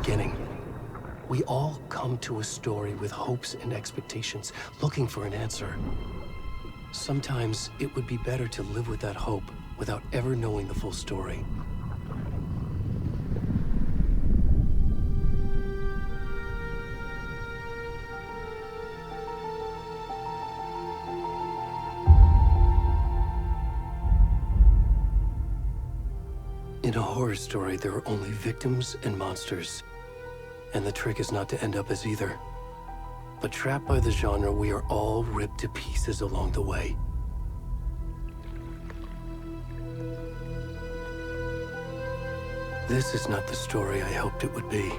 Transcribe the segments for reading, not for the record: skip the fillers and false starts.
beginning. We all come to a story with hopes and expectations, looking for an answer. Sometimes it would be better to live with that hope without ever knowing the full story. In a horror story, there are only victims and monsters. And the trick is not to end up as either. But trapped by the genre, we are all ripped to pieces along the way. This is not the story I hoped it would be.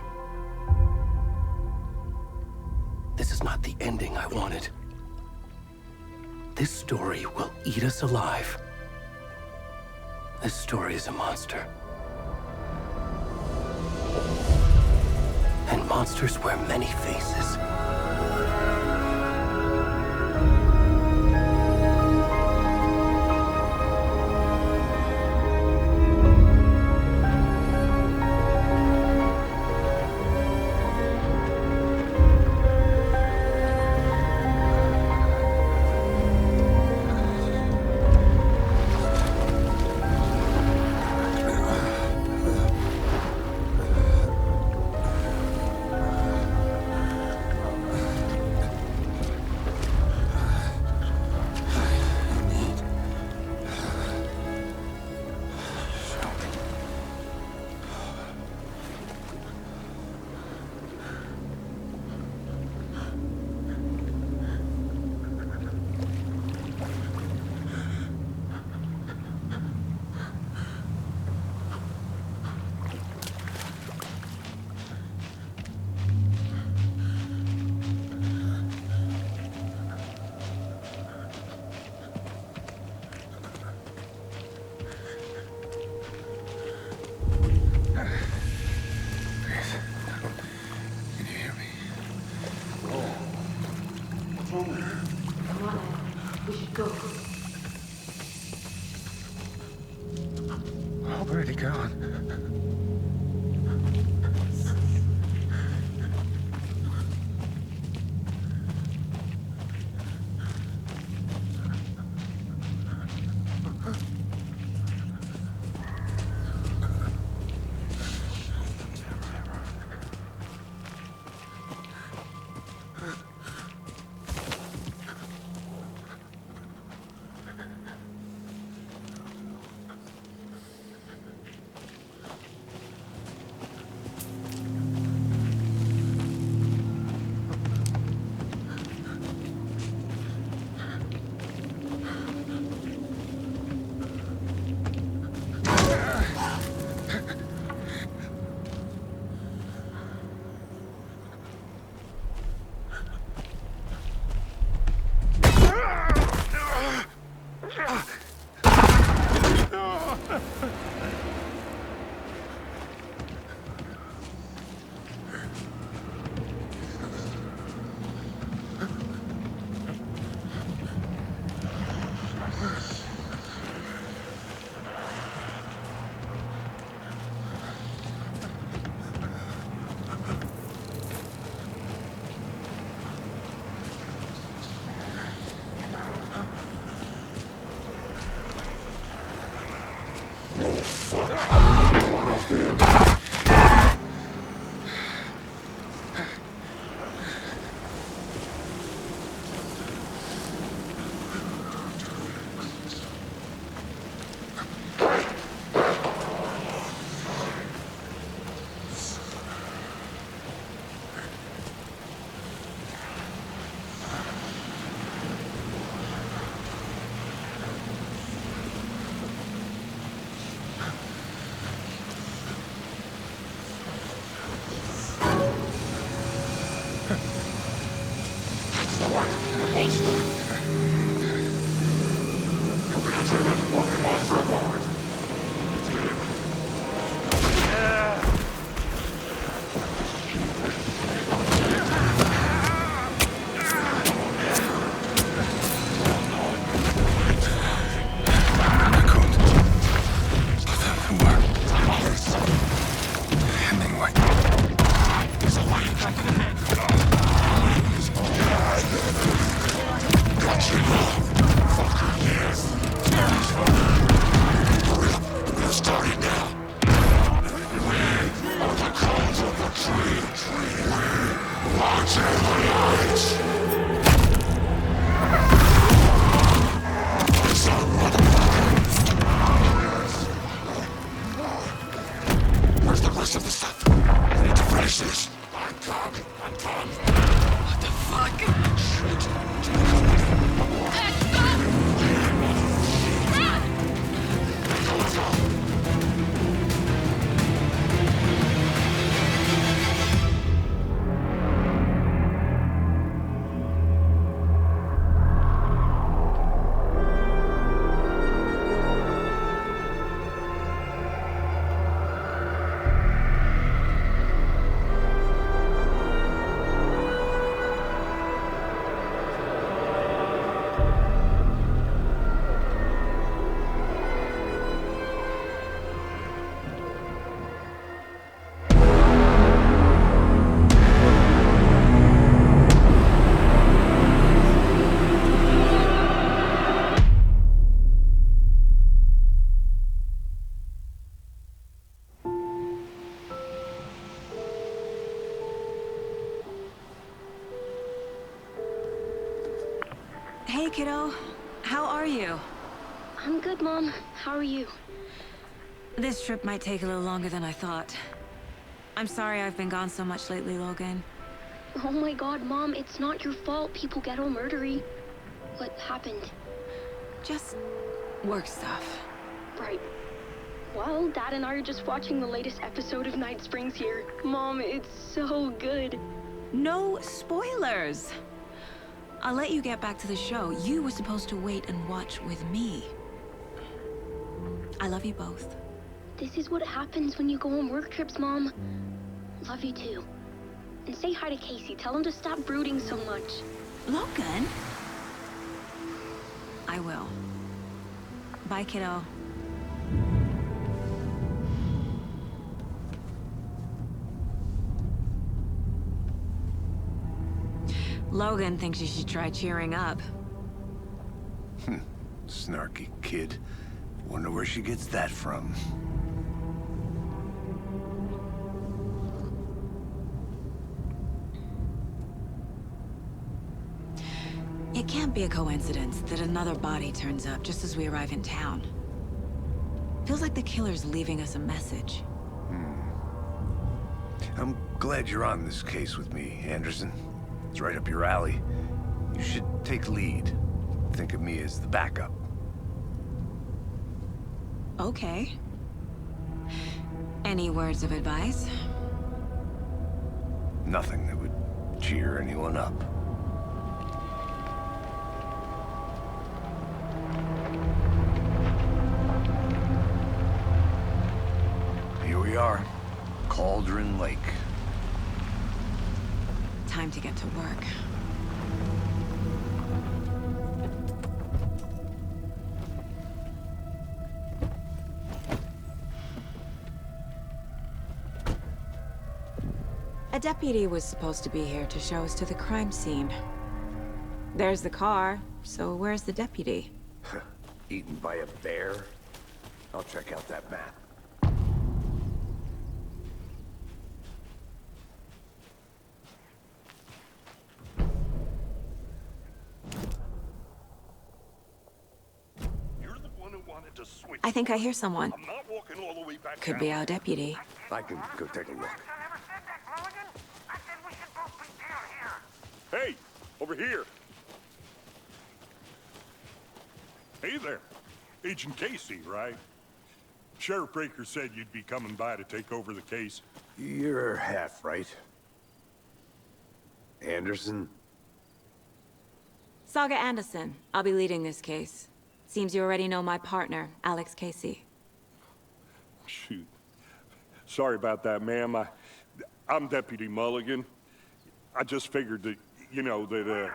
This is not the ending I wanted. This story will eat us alive. This story is a monster. And monsters wear many faces. Where's the rest of the stuff? I need to finish this. I'm done. What the fuck? Shit. Let's go. Hey, kiddo. How are you? I'm good, Mom. How are you? This trip might take a little longer than I thought. I'm sorry I've been gone so much lately, Logan. Oh my god, Mom, it's not your fault people get all murdery. What happened? Just work stuff. Right. Well, Dad and I are just watching the latest episode of Night Springs here. Mom, it's so good. No spoilers! I'll let you get back to the show. You were supposed to wait and watch with me. I love you both. This is what happens when you go on work trips, Mom. Love you too. And say hi to Casey. Tell him to stop brooding so much. Logan? I will. Bye, kiddo. Logan thinks you should try cheering up. Snarky kid. Wonder where she gets that from. It can't be a coincidence that another body turns up just as we arrive in town. Feels like the killer's leaving us a message. I'm glad you're on this case with me, Anderson. It's right up your alley. You should take lead. Think of me as the backup. Okay. Any words of advice? Nothing that would cheer anyone up. Here we are. Cauldron Lake. Time to get to work. A deputy was supposed to be here to show us to the crime scene. There's the car, so where's the deputy? Eaten by a bear? I'll check out that map. I think I hear someone. I'm not walking all the way back Could down. be our deputy. I can go take a look. Hey, over here. Hey there. Agent Casey, right? Sheriff Breaker said you'd be coming by to take over the case. You're half right. Anderson? Saga Андерсон. I'll be leading this case. Seems you already know my partner, Alex Casey. Shoot. Sorry about that, ma'am. I'm Deputy Mulligan. I just figured that, you know, that,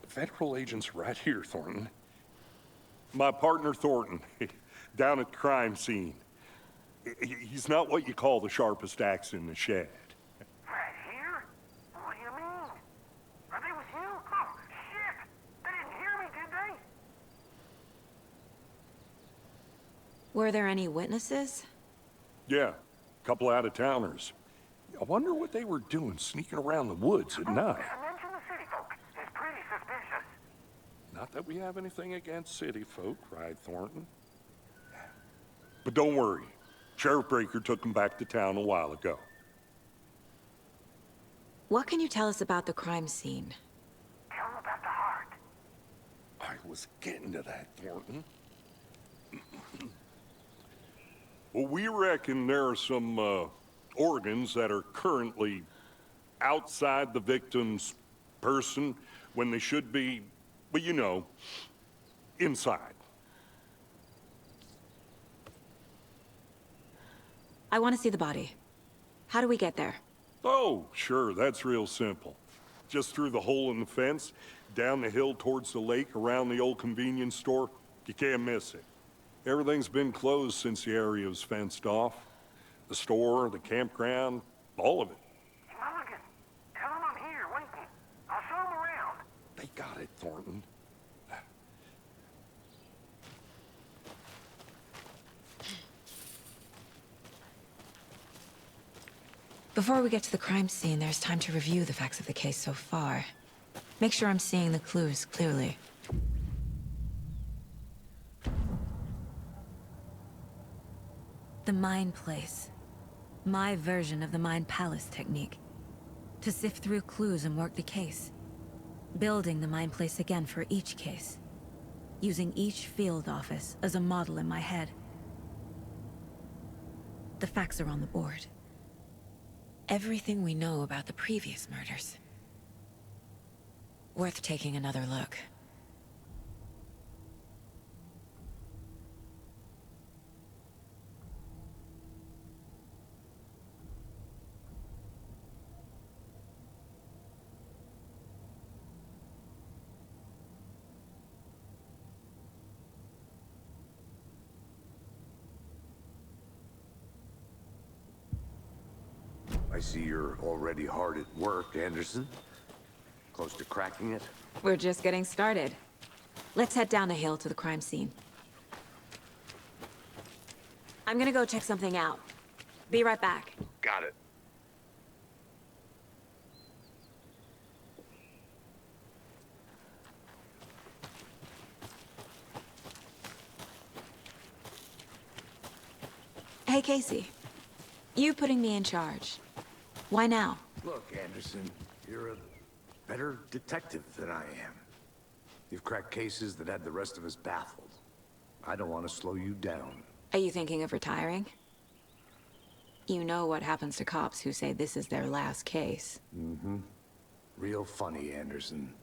Federal agents right here, Thornton. My partner, Thornton, down at the crime scene. He's not what you call the sharpest axe in the shed. Right here? What do you mean? Are they with you? Oh, shit! They didn't hear me, did they? Were there any witnesses? Yeah, a couple out-of-towners. I wonder what they were doing sneaking around the woods at night. Mention the city folk. It's pretty suspicious. Not that we have anything against city folk, cried Thornton. But don't worry. Sheriff Breaker took them back to town a while ago. What can you tell us about the crime scene? Tell them about the heart. I was getting to that, Thornton. Well, we reckon there are some organs that are currently outside the victim's person when they should be, well, you know, inside. I want to see the body. How do we get there? Oh, sure, that's real simple. Just through the hole in the fence, down the hill towards the lake, around the old convenience store. You can't miss it. Everything's been closed since the area was fenced off. The store, the campground, all of it. Mulligan, tell them I'm here, waiting. I'll show them around. They got it, Thornton. Before we get to the crime scene, there's time to review the facts of the case so far. Make sure I'm seeing the clues clearly. The Mind Place. My version of the Mind Palace technique. To sift through clues and work the case. Building the Mind Place again for each case. Using each field office as a model in my head. The facts are on the board. Everything we know about the previous murders. Worth taking another look. I see you're already hard at work, Anderson. Close to cracking it? We're just getting started. Let's head down the hill to the crime scene. I'm gonna go check something out. Be right back. Got it. Hey, Casey. You putting me in charge. Why now? Look, Anderson, you're a better detective than I am. You've cracked cases that had the rest of us baffled. I don't want to slow you down. Are you thinking of retiring? You know what happens to cops who say this is their last case. Mm-hmm. Real funny, Anderson.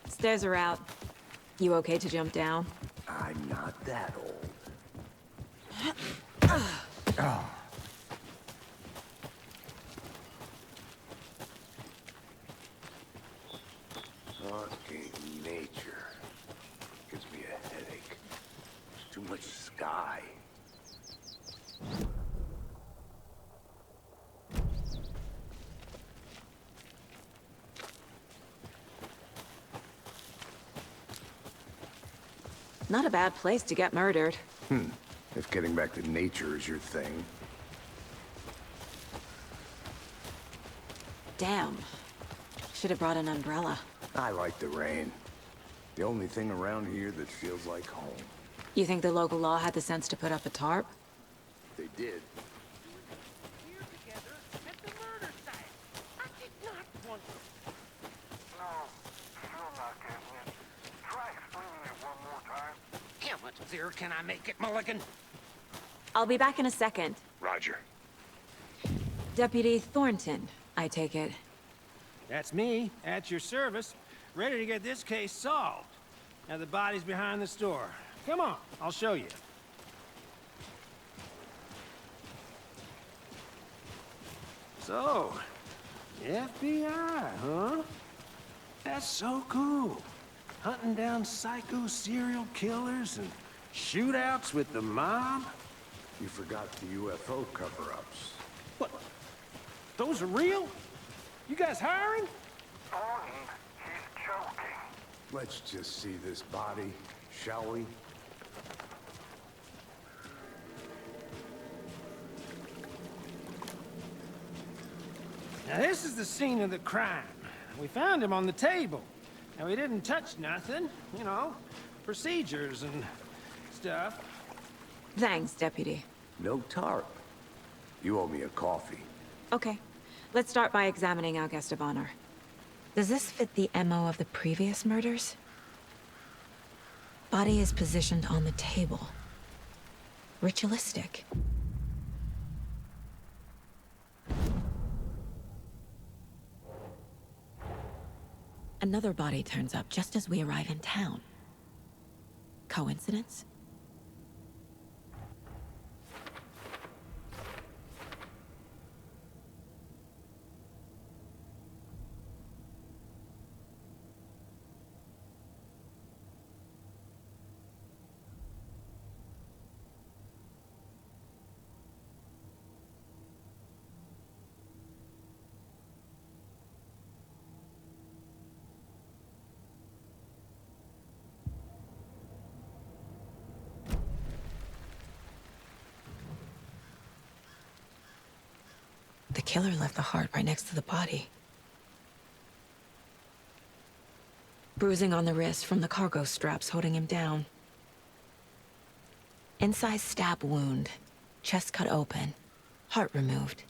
Stairs are out. You okay to jump down? I'm not that old. Fucking nature. Gives me a headache. There's too much sky. Not a bad place to get murdered. If getting back to nature is your thing. Damn. Should have brought an umbrella. I like the rain. The only thing around here that feels like home. You think the local law had the sense to put up a tarp? They did. Here together at the murder site. I did not want to. No, still not getting it. Try explaining it one more time. How much clearer can I make it, Mulligan? I'll be back in a second. Roger. Deputy Thornton, I take it. That's me, at your service, ready to get this case solved. Now the body's behind the store. Come on, I'll show you. So, FBI, huh? That's so cool. Hunting down psycho serial killers and shootouts with the mob? You forgot the UFO cover-ups. What? Those are real? You guys hiring? Thornton, he's joking. Let's just see this body, shall we? Now this is the scene of the crime. We found him on the table. And we didn't touch nothing, you know, procedures and stuff. Thanks, Deputy. No tarp. You owe me a coffee. Okay. Let's start by examining our guest of honor. Does this fit the MO of the previous murders? Body is positioned on the table. Ritualistic. Another body turns up just as we arrive in town. Coincidence? The killer left the heart right next to the body. Bruising on the wrist from the cargo straps holding him down. Inside stab wound, chest cut open, heart removed.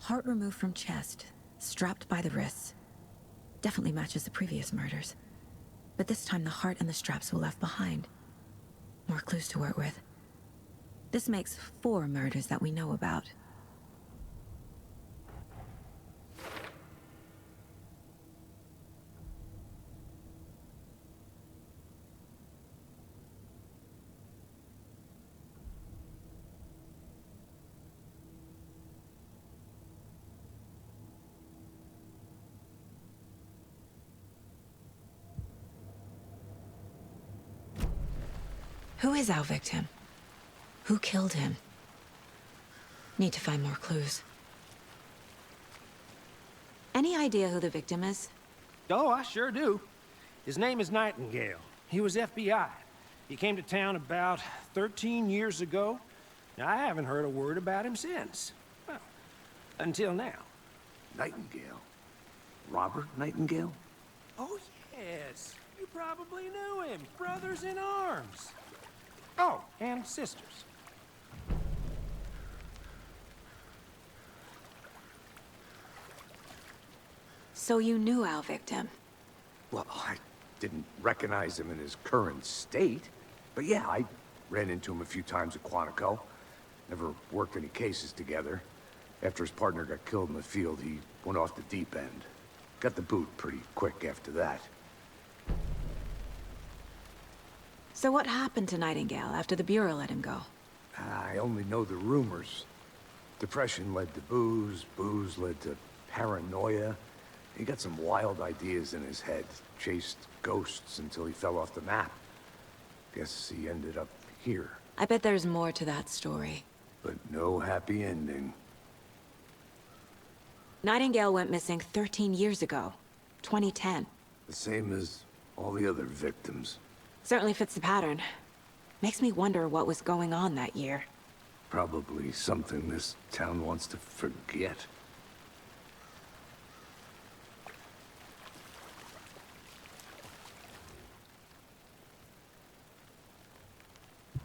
Heart removed from chest, strapped by the wrists. Definitely matches the previous murders. But this time the heart and the straps were left behind. More clues to work with. This makes 4 murders that we know about. Who is our victim? Who killed him? Need to find more clues. Any idea who the victim is? Oh, I sure do. His name is Nightingale. He was FBI. He came to town about 13 years ago. Now, I haven't heard a word about him since. Well, until now. Nightingale? Robert Nightingale? Oh, yes. You probably knew him. Brothers in arms. Oh, and sisters. So you knew our victim? Well, I didn't recognize him in his current state. But yeah, I ran into him a few times at Quantico. Never worked any cases together. After his partner got killed in the field, he went off the deep end. Got the boot pretty quick after that. So what happened to Nightingale after the Bureau let him go? I only know the rumors. Depression led to booze, booze led to paranoia. He got some wild ideas in his head, chased ghosts until he fell off the map. Guess he ended up here. I bet there's more to that story. But no happy ending. Nightingale went missing 13 years ago, 2010. The same as all the other victims. Certainly fits the pattern. Makes me wonder what was going on that year. Probably something this town wants to forget.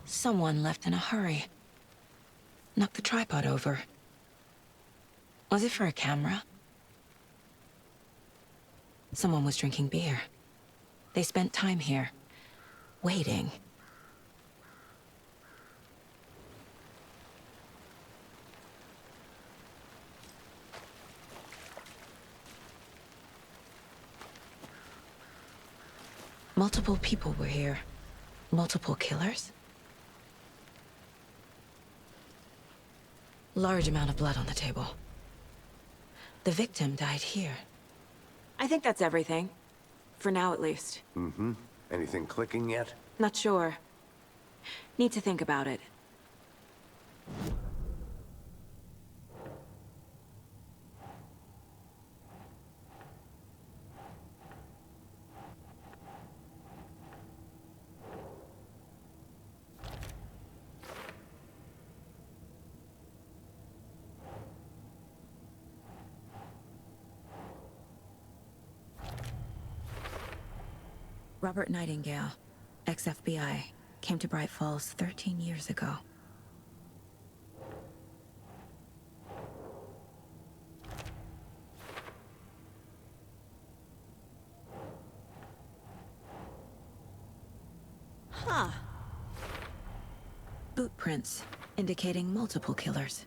Someone left in a hurry. Knocked the tripod over. Was it for a camera? Someone was drinking beer. They spent time here, waiting. Multiple people were here. Multiple killers? Large amount of blood on the table. The victim died here. I think that's everything. For now, at least. Mm-hmm. Anything clicking yet? Not sure. Need to think about it. Robert Nightingale, ex-FBI, came to Bright-Fall's 13 years ago. Huh. Boot prints, indicating multiple killers.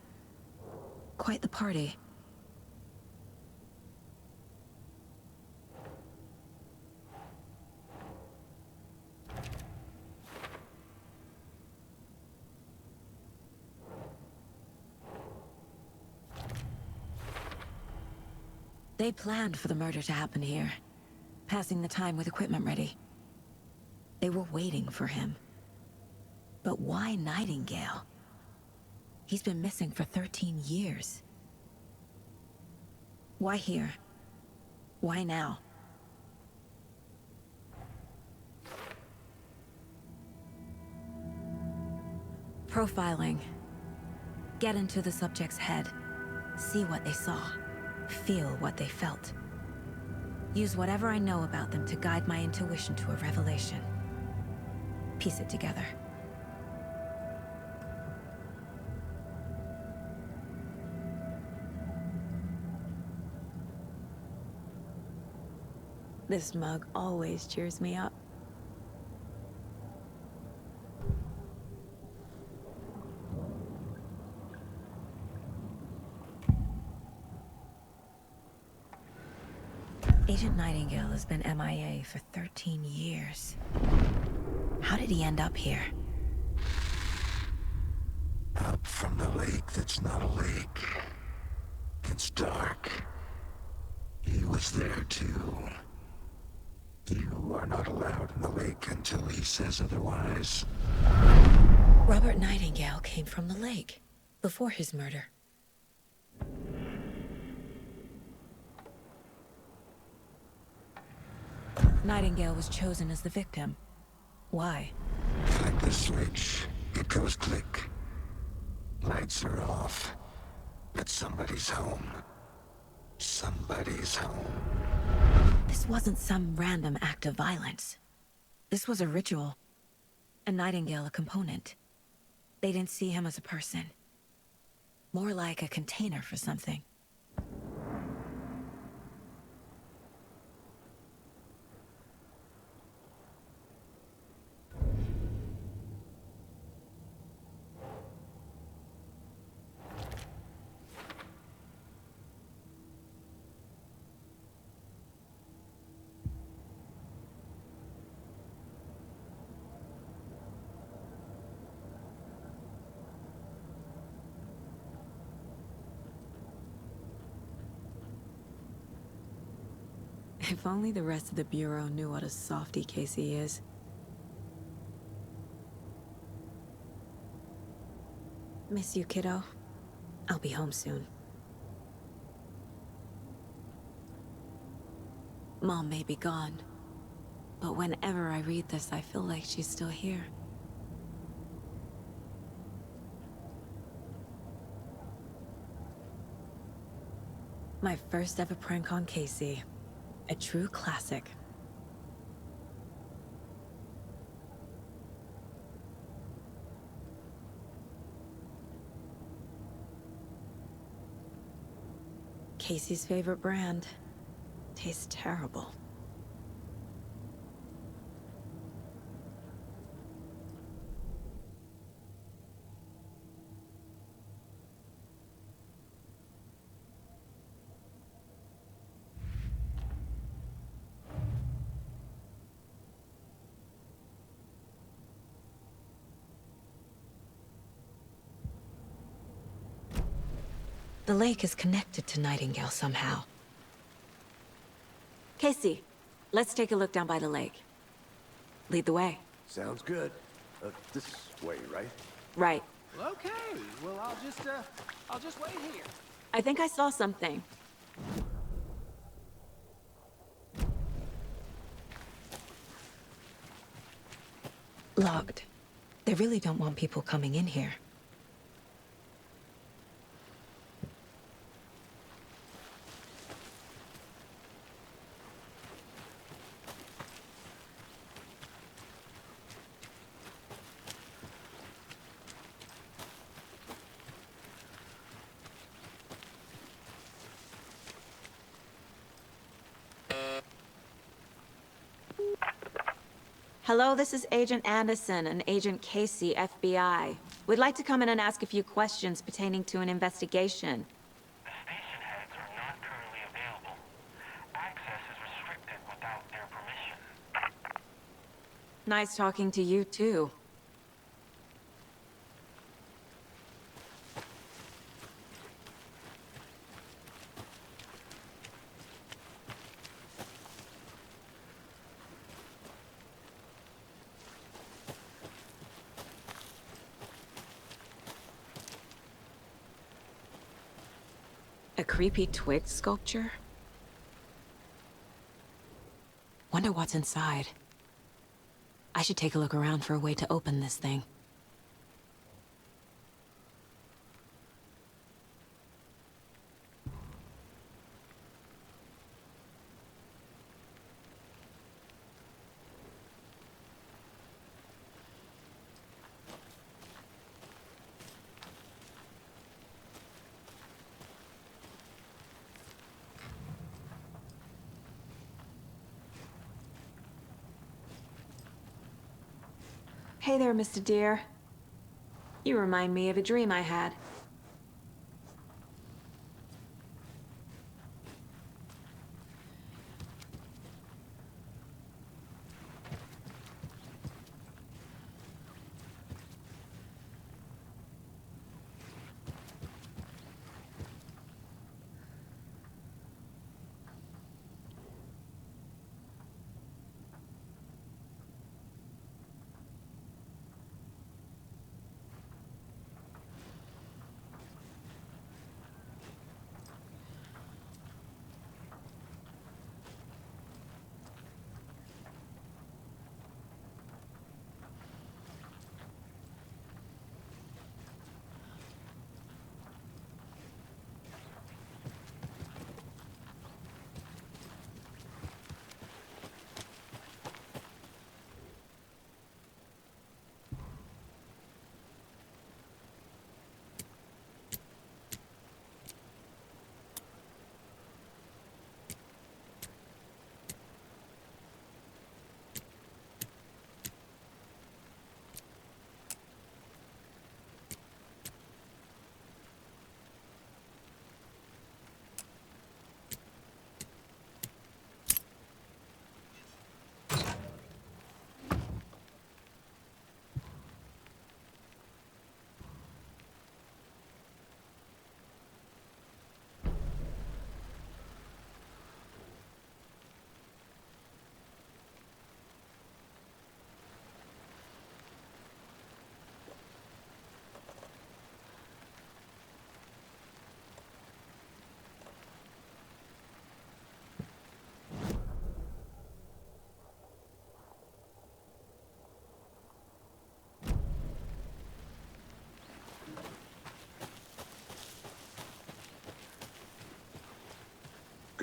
Quite the party. They planned for the murder to happen here, passing the time with equipment ready. They were waiting for him. But why Nightingale? He's been missing for 13 years. Why here? Why now? Profiling. Get into the subject's head. See what they saw. Feel what they felt. Use whatever I know about them to guide my intuition to a revelation. Piece it together. This mug always cheers me up. Agent Nightingale has been MIA for 13 years. How did he end up here? Up from the lake that's not a lake. It's dark. He was there too. You are not allowed in the lake until he says otherwise. Robert Nightingale came from the lake, before his murder. Nightingale was chosen as the victim. Why? Flick the switch, it goes click. Lights are off, but somebody's home. Somebody's home. This wasn't some random act of violence. This was a ritual. And Nightingale a component. They didn't see him as a person. More like a container for something. If only the rest of the Bureau knew what a softy Casey is. Miss you, kiddo. I'll be home soon. Mom may be gone, but whenever I read this, I feel like she's still here. My first ever prank on Casey. A true classic. Casey's favorite brand. Tastes terrible. The lake is connected to Nightingale somehow. Casey, let's take a look down by the lake. Lead the way. Sounds good. This way, right? Right. Okay, well, I'll just wait here. I think I saw something. Locked. They really don't want people coming in here. Hello, this is Agent Anderson and Agent Casey, FBI. We'd like to come in and ask a few questions pertaining to an investigation. The station heads are not currently available. Access is restricted without their permission. Nice talking to you, too. A creepy twig sculpture? Wonder what's inside. I should take a look around for a way to open this thing. Hey there, Mr. Deer. You remind me of a dream I had.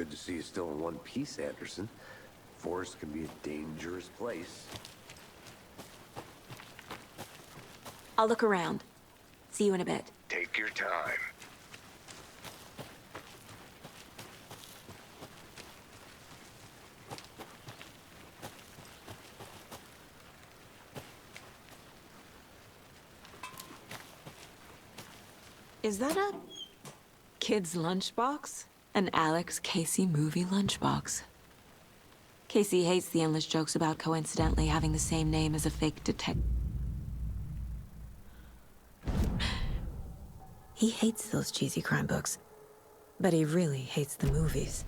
good to see you still in one piece, Anderson. Forest can be a dangerous place. I'll look around. See you in a bit. Take your time. Is that a kid's lunchbox? An Alex Casey movie lunchbox. Casey hates the endless jokes about coincidentally having the same name as a fake detective. He hates those cheesy crime books, but he really hates the movies.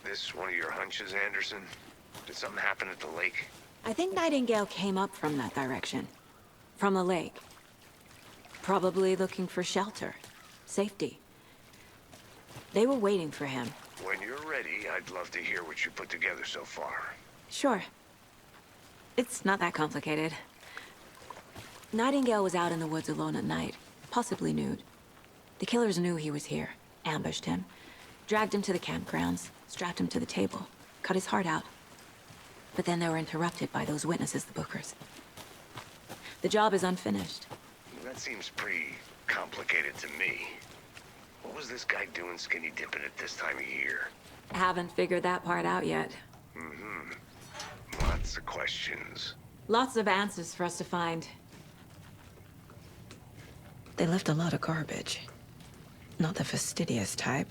This one of your hunches, Anderson? Did something happen at the lake? I think Nightingale came up from that direction. From the lake. Probably looking for shelter. Safety. They were waiting for him. When you're ready, I'd love to hear what you put together so far. Sure. It's not that complicated. Nightingale was out in the woods alone at night, possibly nude. The killers knew he was here, ambushed him, dragged him to the campgrounds, strapped him to the table, cut his heart out. But then they were interrupted by those witnesses, the Bookers. The job is unfinished. That seems pretty complicated to me. What was this guy doing skinny dipping at this time of year? Haven't figured that part out yet. Lots of questions. Lots of answers for us to find. They left a lot of garbage. Not the fastidious type.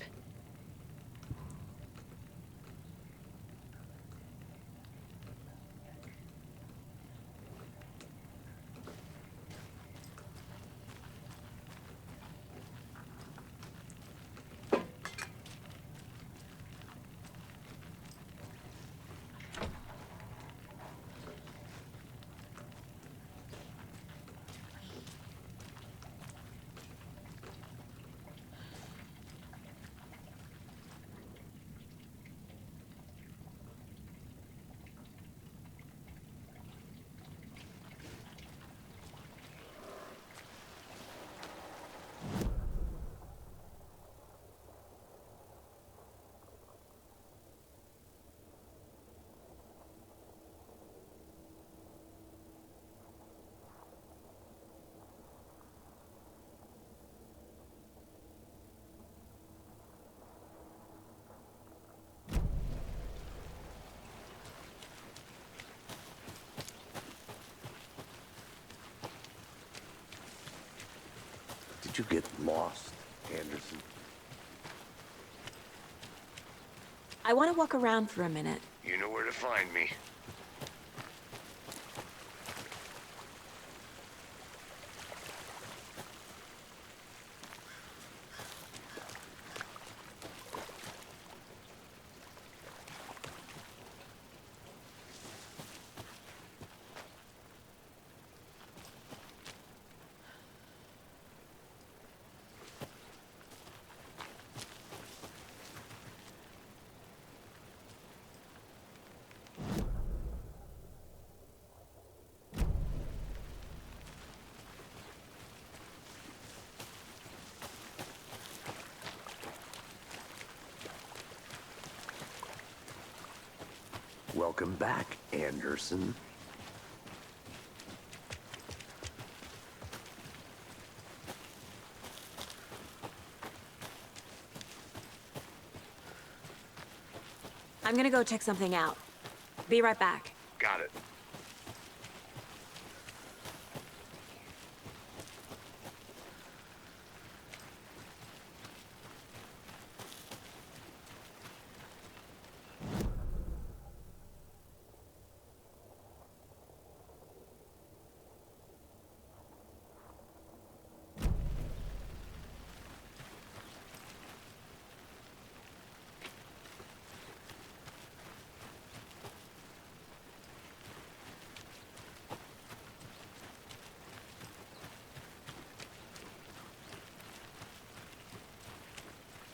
Did you get lost, Anderson? I want to walk around for a minute. You know where to find me. Welcome back, Anderson. I'm gonna go check something out. Be right back. Got it.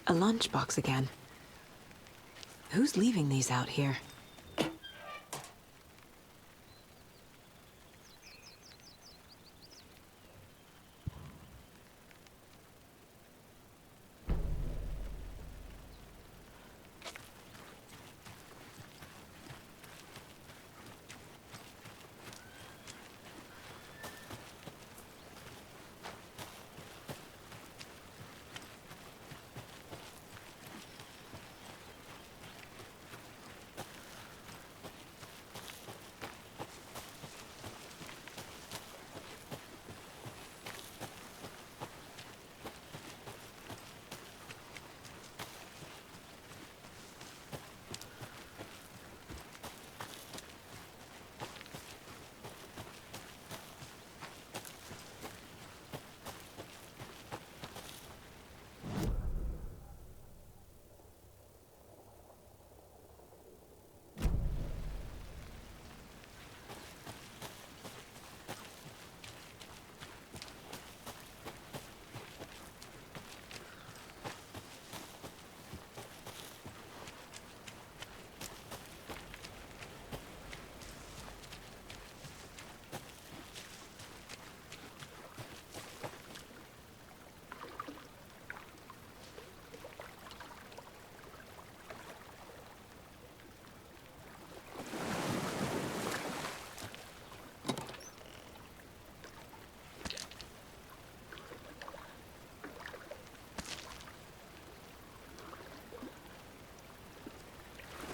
A lunchbox again. Who's leaving these out here?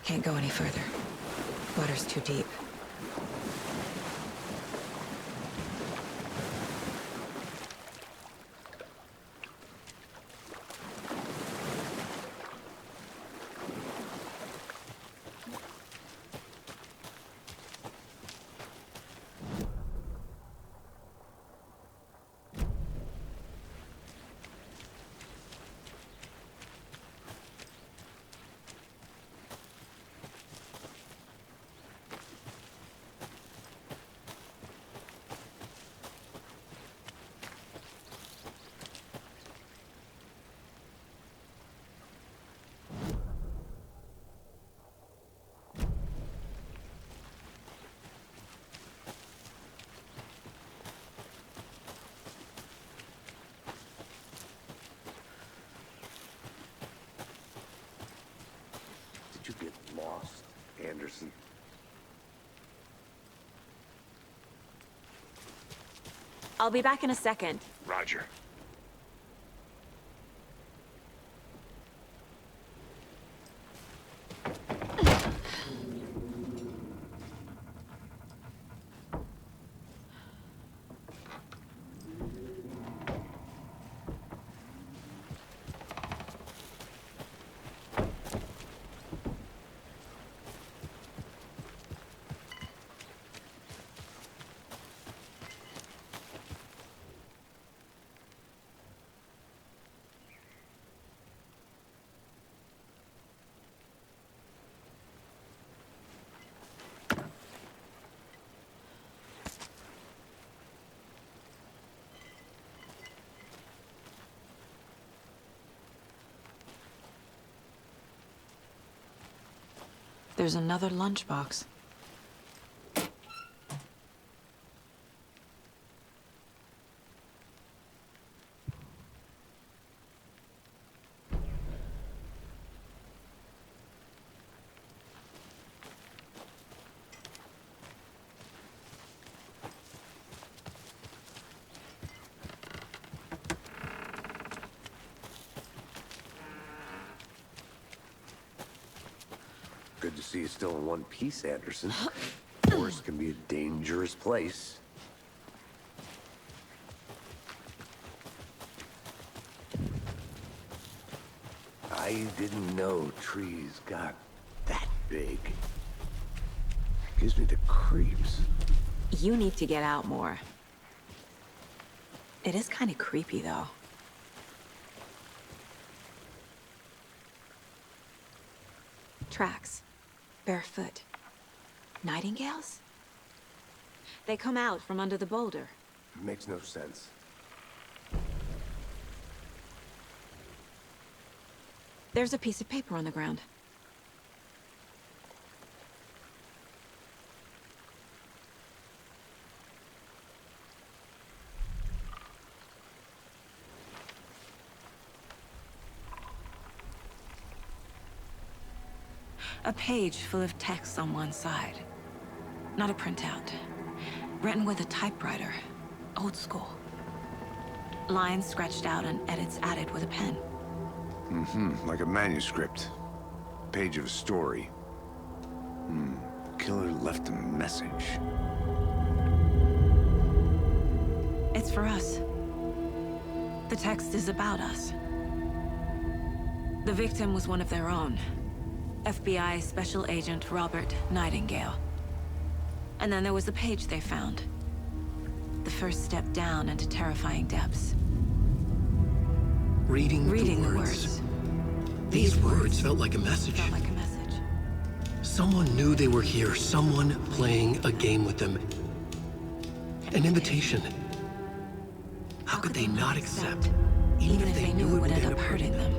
Can't go any further. Water's too deep. Did you get lost, Anderson? I'll be back in a second. Roger. There's another lunchbox. Good to see you still in one piece, Anderson. Forest can be a dangerous place. I didn't know trees got that big. Gives me the creeps. You need to get out more. It is kind of creepy, though. Tracks. Barefoot. Nightingales? They come out from under the boulder. Makes no sense. There's a piece of paper on the ground. A page full of text on one side. Not a printout. Written with a typewriter. Old school. Lines scratched out and edits added with a pen. Like a manuscript. Page of a story. Killer left a message. It's for us. The text is about us. The victim was one of their own. FBI Special Agent Robert Nightingale. And then there was the page they found. The first step down into terrifying depths. Reading the words. These words felt like a message. Felt like a message. Someone knew they were here, someone playing a game with them. An invitation. How could they not accept, even if they knew it would end up hurting them?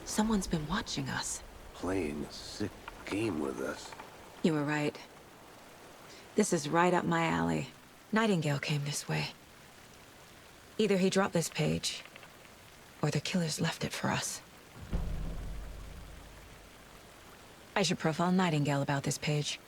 Someone's been watching us. Playing a sick game with us. You were right. This is right up my alley. Nightingale came this way. Either he dropped this page, or the killers left it for us. I should profile Nightingale about this page.